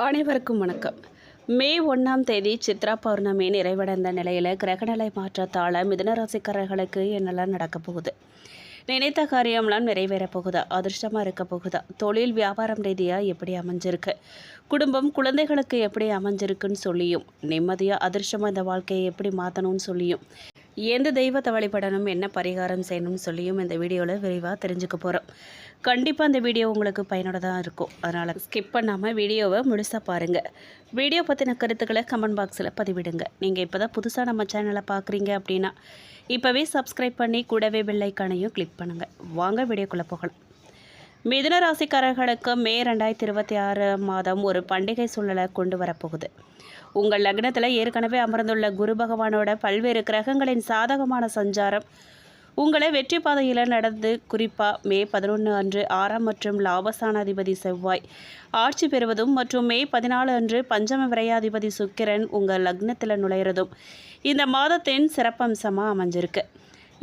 அனைவருக்கும் வணக்கம். மே 1ஆம் தேதி சித்ரா பௌர்ணமி நிறைவடைந்த நிலையில் கிரகநிலை மாற்றத்தால் மிதுன ராசிக்காரர்களுக்கு என்னெல்லாம் நடக்க போகுது, நினைத்த காரியம்லாம் நிறைவேறப் போகுதா, அதிர்ஷ்டமாக இருக்க போகுதா, தொழில் வியாபாரம் ரீதியாக எப்படி அமைஞ்சிருக்கு, குடும்பம் குழந்தைகளுக்கு எப்படி அமைஞ்சிருக்குன்னு சொல்லியும், நிம்மதியாக அதிர்ஷ்டமாக இந்த வாழ்க்கையை எப்படி மாற்றணும்னு சொல்லியும், எந்த தெய்வத்தை வழிபடணும், என்ன பரிகாரம் செய்யணும்னு சொல்லியும் இந்த வீடியோவில் விரிவாக தெரிஞ்சுக்க போகிறோம். கண்டிப்பாக இந்த வீடியோ உங்களுக்கு பயனுள்ளதாக இருக்கும். அதனால் ஸ்கிப் பண்ணாமல் வீடியோவை முழுசாக பாருங்கள். வீடியோ பற்றின கருத்துக்களை கமெண்ட் பாக்ஸில் பதிவிடுங்க. நீங்கள் இப்போ தான் புதுசாக நம்ம சேனலை பார்க்குறீங்க அப்படின்னா இப்போவே சப்ஸ்கிரைப் பண்ணி கூடவே பெல் ஐக்கானையும் கிளிக் பண்ணுங்கள். வாங்க வீடியோக்குள்ளே போகலாம். மிதுன ராசிக்காரர்களுக்கு மே 2026 மாதம் ஒரு பண்டிகை சூழலை கொண்டு வரப்போகுது. உங்கள் லக்னத்தில் ஏற்கனவே அமர்ந்துள்ள குரு பகவானோட பல்வேறு கிரகங்களின் சாதகமான சஞ்சாரம் உங்களை வெற்றி பாதையில் நடந்து, குறிப்பாக மே 11 அன்று 6ஆம் மற்றும் லாபஸ்தானாதிபதி செவ்வாய் ஆட்சி பெறுவதும் மற்றும் மே 14 அன்று பஞ்சம விரையாதிபதி சுக்கிரன் உங்கள் லக்னத்தில் நுழையிறதும் இந்த மாதத்தின் சிறப்பம்சமாக அமைஞ்சிருக்கு.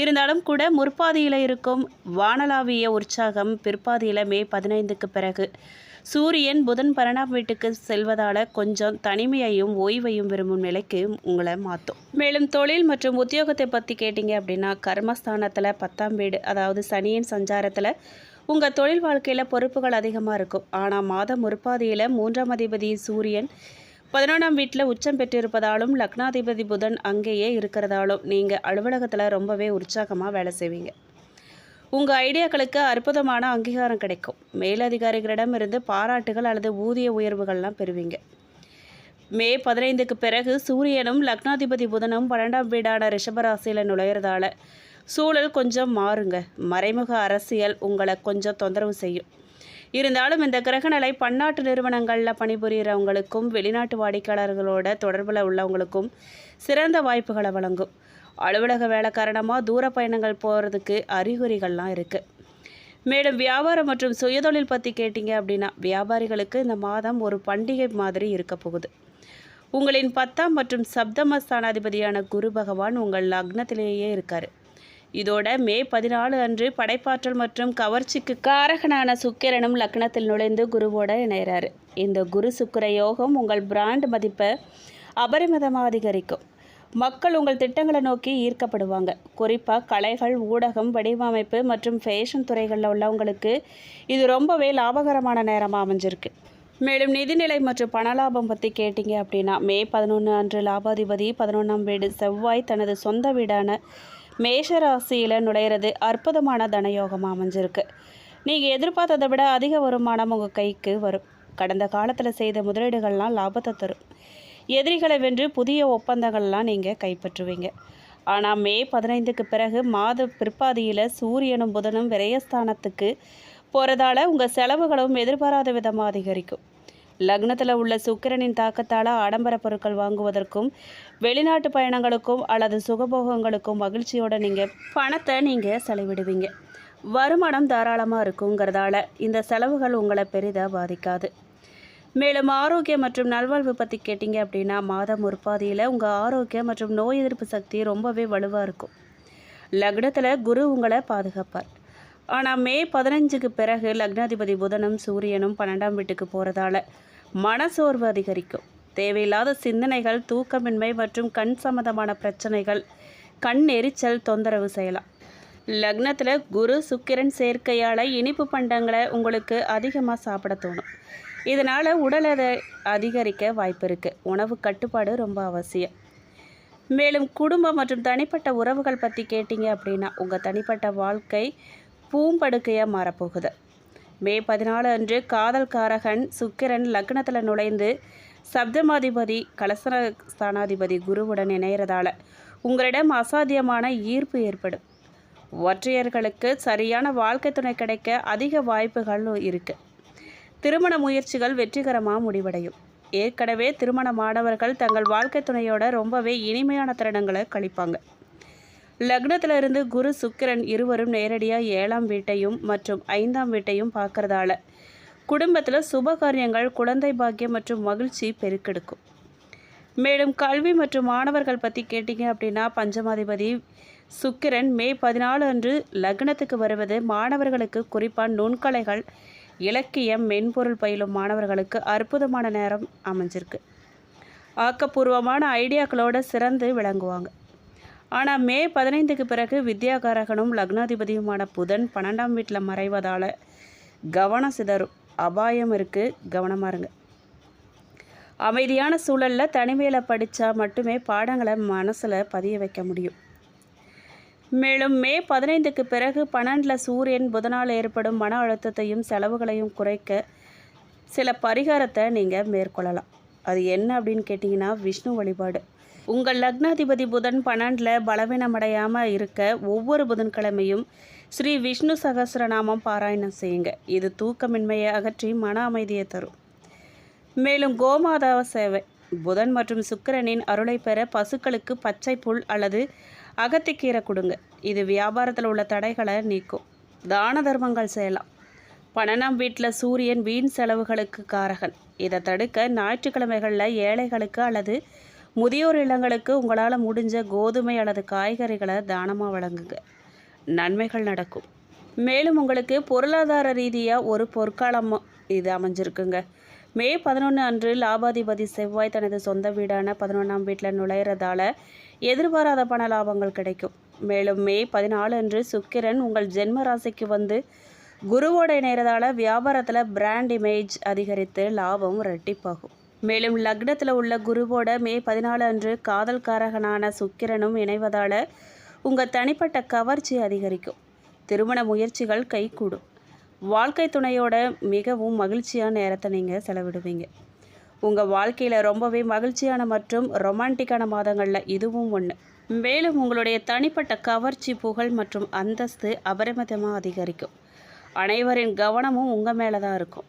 இருந்தாலும் கூட முற்பாதியில் இருக்கும் வானளாவிய உற்சாகம் பிற்பாதியில் மே 15க்கு பிறகு சூரியன் புதன் பரணாம் வீட்டுக்கு செல்வதால் கொஞ்சம் தனிமையையும் ஓய்வையும் விரும்பும் நிலைக்கு உங்களை மாற்றும். மேலும் தொழில் மற்றும் உத்தியோகத்தை பற்றி கேட்டிங்க அப்படின்னா கர்மஸ்தானத்தில் 10ஆம் வீடு, அதாவது சனியின் சஞ்சாரத்தில் உங்கள் தொழில் வாழ்க்கையில் பொறுப்புகள் அதிகமாக இருக்கும். ஆனால் மாதம் முற்பாதியில் 3ஆம் அதிபதி சூரியன் 11ஆம் வீட்டில் உச்சம் பெற்றிருப்பதாலும் லக்னாதிபதி புதன் அங்கேயே இருக்கிறதாலும் நீங்கள் அலுவலகத்தில் ரொம்பவே உற்சாகமாக வேலை செய்வீங்க. உங்கள் ஐடியாக்களுக்கு அற்புதமான அங்கீகாரம் கிடைக்கும். மேலதிகாரிகளிடம் இருந்து பாராட்டுகள் அல்லது ஊதிய உயர்வுகள்லாம் பெறுவீங்க. மே 15க்கு பிறகு சூரியனும் லக்னாதிபதி புதனும் 12ஆம் வீடான ரிஷபராசியில் நுழையிறதால சூழல் கொஞ்சம் மாறுங்க. மறைமுக அரசியல் உங்களை கொஞ்சம் தொந்தரவு செய்யும். இருந்தாலும் இந்த கிரகநிலை பன்னாட்டு நிறுவனங்களில் பணிபுரிகிறவங்களுக்கும் வெளிநாட்டு வாடிக்கையாளர்களோட தொடர்பில் உள்ளவங்களுக்கும் சிறந்த வாய்ப்புகளை வழங்கும். அலுவலக வேலை காரணமாக தூர பயணங்கள் போகிறதுக்கு அறிகுறிகள்லாம் இருக்குது. மேலும் வியாபாரம் மற்றும் சுயதொழில் பற்றி கேட்டிங்க அப்படின்னா வியாபாரிகளுக்கு இந்த மாதம் ஒரு பண்டிகை மாதிரி இருக்க போகுது. உங்களின் 10ஆம் மற்றும் சப்தம ஸ்தானாதிபதியான குரு பகவான் உங்கள் லக்னத்திலேயே இருக்கார். இதோட மே 14 அன்று படைப்பாற்றல் மற்றும் கவர்ச்சிக்கு காரகனான சுக்கிரனும் லக்னத்தில் நுழைந்து குருவோட இணைகிறாரு. இந்த குரு சுக்கிர யோகம் உங்கள் பிராண்ட் மதிப்பை அபரிமிதமாக அதிகரிக்கும். மக்கள் உங்கள் திட்டங்களை நோக்கி ஈர்க்கப்படுவாங்க. குறிப்பாக கலைகள், ஊடகம், வடிவமைப்பு மற்றும் ஃபேஷன் துறைகளில் உள்ளவங்களுக்கு இது ரொம்பவே லாபகரமான நேரமாக அமைஞ்சிருக்கு. மேலும் நிதிநிலை மற்றும் பணலாபம் பற்றி கேட்டிங்க அப்படின்னா மே 11 அன்று லாபாதிபதி 11ஆம் வீடு செவ்வாய் தனது சொந்த வீடான மேஷராசியில் நுழையிறது அற்புதமான தனயோகமாக அமைஞ்சிருக்கு. நீங்கள் எதிர்பார்த்ததை விட அதிக வருமானம் உங்கள் கைக்கு வரும். கடந்த காலத்தில் செய்த முதலீடுகள்லாம் லாபத்தை தரும். எதிரிகளை வென்று புதிய ஒப்பந்தங்கள்லாம் நீங்கள் கைப்பற்றுவீங்க. ஆனால் மே 15க்கு பிறகு மாத பிற்பாதியில் சூரியனும் புதனும் விரயஸ்தானத்துக்கு போகிறதால உங்கள் செலவுகளும் எதிர்பாராத விதமாக அதிகரிக்கும். லக்னத்தில் உள்ள சுக்கிரனின் தாக்கத்தால் ஆடம்பர பொருட்கள் வாங்குவதற்கும் வெளிநாட்டு பயணங்களுக்கும் அல்லது சுகபோகங்களுக்கும் மகிழ்ச்சியோடு நீங்கள் பணத்தை செலவிடுவீங்க. வருமானம் தாராளமாக இருக்குங்கிறதால இந்த செலவுகள் உங்களை பெரிதாக பாதிக்காது. மேலும் ஆரோக்கியம் மற்றும் நல்வாழ்வு பற்றி கேட்டிங்க அப்படின்னா மாதம் முற்பாதியில் உங்கள் ஆரோக்கியம் மற்றும் நோய் எதிர்ப்பு சக்தி ரொம்பவே வலுவாக இருக்கும். லக்னத்தில் குரு உங்களை பாதுகாப்பார். ஆனால் மே 15க்கு பிறகு லக்னாதிபதி புதனும் சூரியனும் 12ஆம் வீட்டுக்கு போகிறதால மனசோர்வு அதிகரிக்கும். தேவையில்லாத சிந்தனைகள், தூக்கமின்மை மற்றும் கண் சம்பந்தமான பிரச்சனைகள், கண் எரிச்சல் தொந்தரவு செய்யலாம். லக்னத்தில் குரு சுக்கிரன் சேர்க்கையால் இனிப்பு பண்டங்களை உங்களுக்கு அதிகமாக சாப்பிட தோணும். இதனால் உடல் எடை அதிகரிக்க வாய்ப்பு இருக்குது. உணவு கட்டுப்பாடு ரொம்ப அவசியம். மேலும் குடும்பம் மற்றும் தனிப்பட்ட உறவுகள் பற்றி கேட்டிங்க அப்படின்னா உங்கள் தனிப்பட்ட வாழ்க்கை பூம்படுக்கையாக மாறப்போகுது. மே 14 அன்று காதல்காரகன் சுக்கிரன் லக்னத்தில் நுழைந்து சப்தமாதிபதி கலசஸ்தானாதிபதி குருவுடன் இணைகிறதால உங்களிடம் அசாத்தியமான ஈர்ப்பு ஏற்படும். ஒற்றையர்களுக்கு சரியான வாழ்க்கை துணை கிடைக்க அதிக வாய்ப்புகள் இருக்குது. திருமண முயற்சிகள் வெற்றிகரமாக முடிவடையும். ஏற்கனவே திருமணமானவர்கள் தங்கள் வாழ்க்கை துணையோட ரொம்பவே இனிமையான தருணங்களை கழிப்பாங்க. லக்னத்திலிருந்து குரு சுக்கிரன் இருவரும் நேரடியாக 7ஆம் வீட்டையும் மற்றும் 5ஆம் வீட்டையும் பார்க்கறதால குடும்பத்தில் சுபகாரியங்கள், குழந்தை பாக்கியம் மற்றும் மகிழ்ச்சி பெருக்கெடுக்கும். மேலும் கல்வி மற்றும் மாணவர்கள் பற்றி கேட்டிங்க அப்படின்னா பஞ்சமாதிபதி சுக்கிரன் மே 14 அன்று லக்னத்துக்கு வருவது மாணவர்களுக்கு குறிப்பாக நுண்கலைகள், இலக்கியம், மென்பொருள் பயிலும் மாணவர்களுக்கு அற்புதமான நேரம் அமைஞ்சிருக்கு. ஆக்கப்பூர்வமான ஐடியாக்களோடு சிறந்து விளங்குவாங்க. ஆனால் மே 15க்கு பிறகு வித்யாகாரகனும் லக்னாதிபதியுமான புதன் 12ஆம் வீட்டில் மறைவதால் கவனம் சிதறும் அபாயம் இருக்குது. கவனமாக இருங்க. அமைதியான சூழலில் தனிமையில் படித்தா மட்டுமே பாடங்களை மனசில் பதிய வைக்க முடியும். மேலும் மே 15க்கு பிறகு 12ல் சூரியன் புதனால் ஏற்படும் மன அழுத்தத்தையும் செலவுகளையும் குறைக்க சில பரிகாரத்தை நீங்கள் மேற்கொள்ளலாம். அது என்ன அப்படின்னு கேட்டிங்கன்னா, விஷ்ணு வழிபாடு. உங்கள் லக்னாதிபதி புதன் 12ல் பலவீனமடையாமல் இருக்க ஒவ்வொரு புதன்கிழமையும் ஸ்ரீ விஷ்ணு சகஸ்ரநாமம் பாராயணம் செய்யுங்க. இது தூக்கமின்மையை அகற்றி மன அமைதியை தரும். மேலும் கோமாதாவ சேவை. புதன் மற்றும் சுக்கிரனின் அருளை பெற பசுக்களுக்கு பச்சை புல் அல்லது அகத்திக்கீரை கொடுங்க. இது வியாபாரத்தில் உள்ள தடைகளை நீக்கும். தான தர்மங்கள் செய்யலாம். 12ஆம் வீட்டில் சூரியன் வீண் செலவுகளுக்கு காரகன். இதை தடுக்க ஞாயிற்றுக்கிழமைகளில் ஏழைகளுக்கு அல்லது முதியோர் இல்லங்களுக்கு உங்களால் முடிஞ்ச கோதுமை அல்லது காய்கறிகளை தானமாக வழங்குங்க. நன்மைகள் நடக்கும். மேலும் உங்களுக்கு பொருளாதார ரீதியாக ஒரு பொற்காலம் இது அமைஞ்சிருக்குங்க. மே 11 அன்று லாபாதிபதி செவ்வாய் தனது சொந்த வீடான 11ஆம் வீட்டில் நுழையிறதால எதிர்பாராத பண லாபங்கள் கிடைக்கும். மேலும் மே 14 அன்று சுக்கிரன் உங்கள் ஜென்ம ராசிக்கு வந்து குருவோட இணைகிறதால வியாபாரத்தில் பிராண்ட் இமேஜ் அதிகரித்து லாபம் இரட்டிப்பாகும். மேலும் லக்னத்தில் உள்ள குருவோட மே 14 அன்று காதல்காரகனான சுக்கிரனும் இணைவதால் உங்கள் தனிப்பட்ட கவர்ச்சி அதிகரிக்கும். திருமண முயற்சிகள் கைகூடும். வாழ்க்கை துணையோட மிகவும் மகிழ்ச்சியான நேரத்தை நீங்கள் செலவிடுவீங்க. உங்கள் வாழ்க்கையில் ரொம்பவே மகிழ்ச்சியான மற்றும் ரொமான்டிக்கான மாதங்களில் இதுவும் ஒன்று. மேலும் உங்களுடைய தனிப்பட்ட கவர்ச்சி, புகழ் மற்றும் அந்தஸ்து அபரிமிதமாக அதிகரிக்கும். அனைவரின் கவனமும் உங்கள் மேலே தான் இருக்கும்.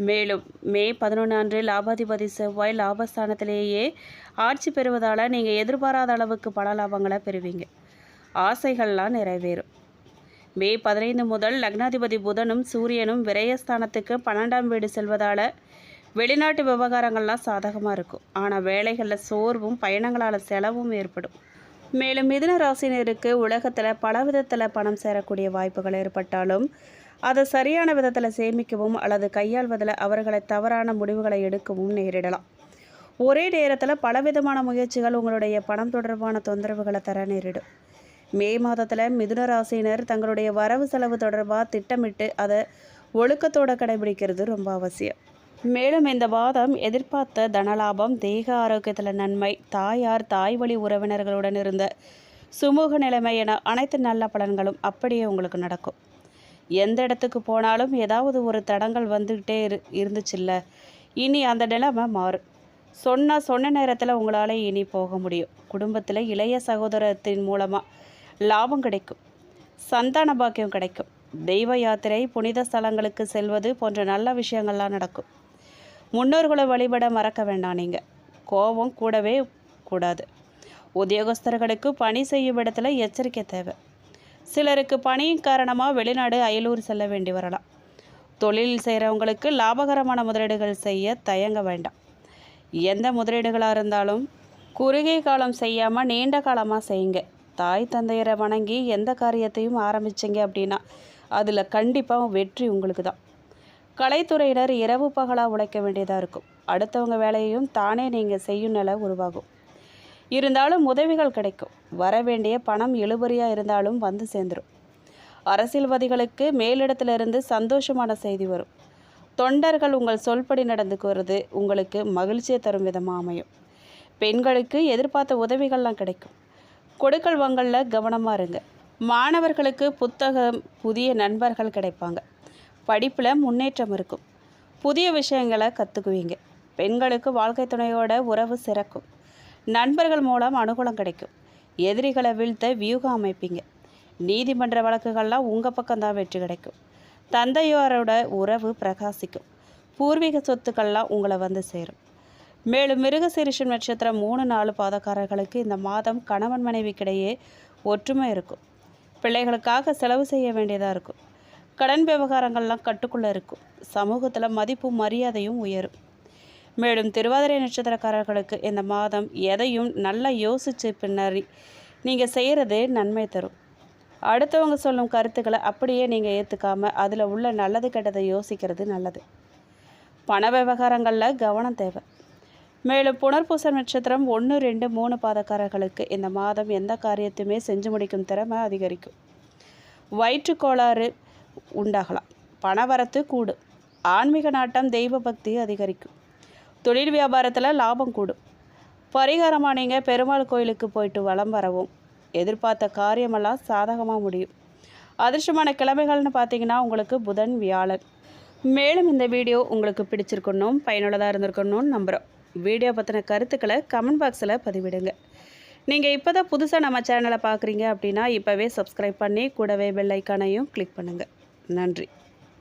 மேலும் மே 11 அன்று லாபாதிபதி செவ்வாய் லாபஸ்தானத்திலேயே ஆட்சி பெறுவதால் நீங்கள் எதிர்பாராத அளவுக்கு பண லாபங்களை பெறுவீங்க. ஆசைகள்லாம் நிறைவேறும். மே 15 முதல் லக்னாதிபதி புதனும் சூரியனும் விரயஸ்தானத்துக்கு 12ஆம் வீடு செல்வதால் வெளிநாட்டு விவகாரங்கள்லாம் சாதகமாக இருக்கும். ஆனால் வேலைகளில் சோர்வும் பயணங்களால் செலவும் ஏற்படும். மேலும் மிதுன ராசினருக்கு உலகத்தில் பல விதத்தில் பணம் சேரக்கூடிய வாய்ப்புகள் ஏற்பட்டாலும் அதை சரியான விதத்தில் சேமிக்கவும் அல்லது கையாள்வதில் அவர்களை தவறான முடிவுகளை எடுக்கவும் நேரிடலாம். ஒரே நேரத்தில் பலவிதமான முயற்சிகள் உங்களுடைய பணம் தொடர்பான தொந்தரவுகளை தர நேரிடும். மே மாதத்தில் மிதுன ராசினர் தங்களுடைய வரவு செலவு தொடர்பாக திட்டமிட்டு அதை ஒழுக்கத்தோடு கடைபிடிக்கிறது ரொம்ப அவசியம். மேலும் இந்த மாதம் எதிர்பார்த்த தனலாபம், தேக ஆரோக்கியத்தில் நன்மை, தாயார் தாய் வழி உறவினர்களுடன் இருந்த சுமூக நிலைமை என அனைத்து நல்ல பலன்களும் அப்படியே உங்களுக்கு நடக்கும். எந்த இடத்துக்கு போனாலும் ஏதாவது ஒரு தடங்கள் வந்துக்கிட்டே இருந்துச்சுல்ல, இனி அந்த நிலைமை மாறும். சொன்ன நேரத்தில் உங்களால் இனி போக முடியும். குடும்பத்தில் இளைய சகோதரத்தின் மூலமாக லாபம் கிடைக்கும். சந்தான பாக்கியம் கிடைக்கும். தெய்வ யாத்திரை, புனித ஸ்தலங்களுக்கு செல்வது போன்ற நல்ல விஷயங்கள்லாம் நடக்கும். முன்னோர்களை வழிபட மறக்க வேண்டாம். நீங்கள் கோபம் கூடவே கூடாது. உத்தியோகஸ்தர்களுக்கு பணி செய்யும் இடத்துல எச்சரிக்கை தேவை. சிலருக்கு பணியின் காரணமாக வெளிநாடு, அயலூர் செல்ல வேண்டி வரலாம். தொழில் செய்கிறவங்களுக்கு லாபகரமான முதலீடுகள் செய்ய தயங்க வேண்டாம். எந்த முதலீடுகளாக இருந்தாலும் குறுகிய காலம் செய்யாமல் நீண்ட காலமாக செய்யுங்க. தாய் தந்தையரை வணங்கி எந்த காரியத்தையும் ஆரம்பிச்சிங்க அப்படின்னா அதில் கண்டிப்பாக வெற்றி உங்களுக்கு தான். கலைத்துறையினர் இரவு பகலாக உழைக்க வேண்டியதாக இருக்கும். அடுத்தவங்க வேலையையும் தானே நீங்கள் செய்யும் நிலை உருவாகும். இருந்தாலும் உதவிகள் கிடைக்கும். வர வேண்டிய பணம் இழுபறியாக இருந்தாலும் வந்து சேர்ந்துடும். அரசியல்வாதிகளுக்கு மேலிடத்திலிருந்து சந்தோஷமான செய்தி வரும். தொண்டர்கள் உங்கள் சொல்படி நடந்துக்கிறது உங்களுக்கு மகிழ்ச்சியை தரும் விதமாக அமையும். பெண்களுக்கு எதிர்பார்த்த உதவிகள்லாம் கிடைக்கும். கொடுக்கல் வாங்கலில் கவனமாக இருங்க. மாணவர்களுக்கு புத்தகம், புதிய நண்பர்கள் கிடைப்பாங்க. படிப்பில் முன்னேற்றம் இருக்கும். புதிய விஷயங்களை கற்றுக்குவீங்க. பெண்களுக்கு வாழ்க்கை துணையோட உறவு சிறக்கும். நண்பர்கள் மூலம் அனுகூலம் கிடைக்கும். எதிரிகளை வீழ்த்த வியூகம் அமைப்பீங்க. நீதிமன்ற வழக்குகள்லாம் உங்கள் பக்கம்தான் வெற்றி கிடைக்கும். தந்தையோரோட உறவு பிரகாசிக்கும். பூர்வீக சொத்துக்கள்லாம் உங்களை வந்து சேரும். மேலும் மிருகசீரிஷம் நட்சத்திரம் 3-4 பாதக்காரர்களுக்கு இந்த மாதம் கணவன் மனைவிக்கிடையே ஒற்றுமை இருக்கும். பிள்ளைகளுக்காக செலவு செய்ய வேண்டியதாக இருக்கும். கடன் விவகாரங்கள்லாம் கட்டுக்குள்ளே இருக்கும். சமூகத்தில் மதிப்பும் மரியாதையும் உயரும். மேலும் திருவாதிரை நட்சத்திரக்காரர்களுக்கு இந்த மாதம் எதையும் நல்லா யோசித்து பின்னாடி நீங்கள் செய்கிறது நன்மை தரும். அடுத்தவங்க சொல்லும் கருத்துக்களை அப்படியே நீங்கள் ஏற்றுக்காமல் அதில் உள்ள நல்லது கெட்டதை யோசிக்கிறது நல்லது. பண விவகாரங்களில் கவனம் தேவை. மேலும் புனர்பூசம் நட்சத்திரம் 1, 2, 3 பாதக்காரர்களுக்கு இந்த மாதம் எந்த காரியத்தையுமே செஞ்சு முடிக்கும் திறமை அதிகரிக்கும். வயிற்றுக்கோளாறு உண்டாகலாம். பணவரத்து கூடும். ஆன்மீக நாட்டம், தெய்வ பக்தி அதிகரிக்கும். தொழில் வியாபாரத்தில் லாபம் கூடும். பரிகாரமாக நீங்கள் பெருமாள் கோயிலுக்கு போயிட்டு வலம் வரவும். எதிர்பார்த்த காரியமெல்லாம் சாதகமாக முடியும். அதிர்ஷ்டமான கிழமைகள்னு பார்த்தீங்கன்னா உங்களுக்கு புதன், வியாழன். மேலும் இந்த வீடியோ உங்களுக்கு பிடிச்சிருக்கணும், பயனுள்ளதாக இருந்திருக்கணும்னு நம்புகிறோம். வீடியோ பற்றின கருத்துக்களை கமெண்ட் பாக்ஸில் பதிவிடுங்க. நீங்கள் இப்போ தான் புதுசாக நம்ம சேனலை பார்க்குறீங்க அப்படின்னா இப்போவே சப்ஸ்கிரைப் பண்ணி கூடவே பெல் ஐக்கானையும் கிளிக் பண்ணுங்கள். நன்றி.